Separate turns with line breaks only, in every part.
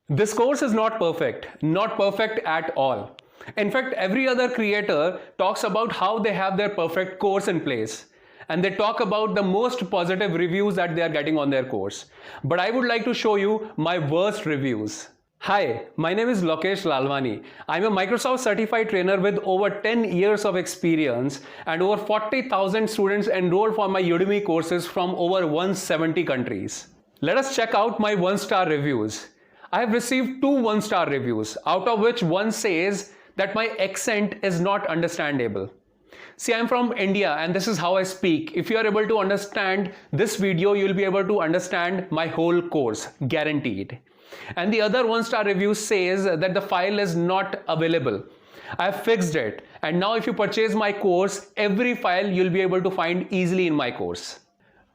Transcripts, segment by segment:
This course is not perfect at all. In fact, every other creator talks about how they have their perfect course in place. And they talk about the most positive reviews that they are getting on their course. But I would like to show you my worst reviews. Hi, my name is Lokesh Lalwani. I'm a Microsoft certified trainer with over 10 years of experience and over 40,000 students enrolled for my Udemy courses from over 170 countries. Let us check out my 1-star reviews. I have received 2 1-star reviews, out of which one says that my accent is not understandable. See, I'm from India and this is how I speak. If you are able to understand this video, you'll be able to understand my whole course, guaranteed. And the other 1-star review says that the file is not available. I have fixed it, and now if you purchase my course, every file you'll be able to find easily in my course.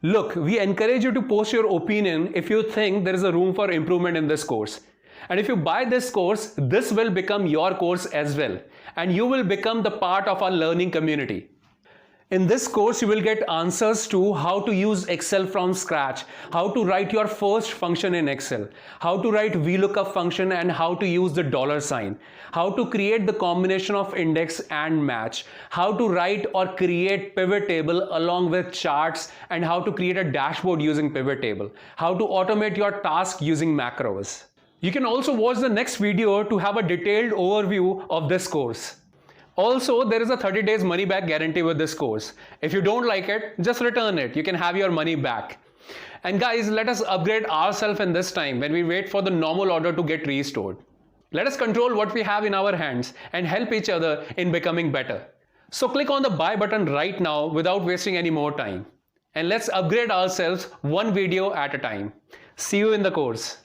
Look, we encourage you to post your opinion if you think there is a room for improvement in this course. And if you buy this course, this will become your course as well, and you will become the part of our learning community. In this course, you will get answers to how to use Excel from scratch, how to write your first function in Excel, how to write VLOOKUP function and how to use the $sign, how to create the combination of index and match, how to write or create pivot table along with charts, and how to create a dashboard using pivot table, how to automate your task using macros. You can also watch the next video to have a detailed overview of this course. Also, there is a 30 days money back guarantee with this course. If you don't like it, just return it. You can have your money back. And guys, let us upgrade ourselves in this time when we wait for the normal order to get restored. Let us control what we have in our hands and help each other in becoming better. So click on the buy button right now without wasting any more time. And let's upgrade ourselves one video at a time. See you in the course.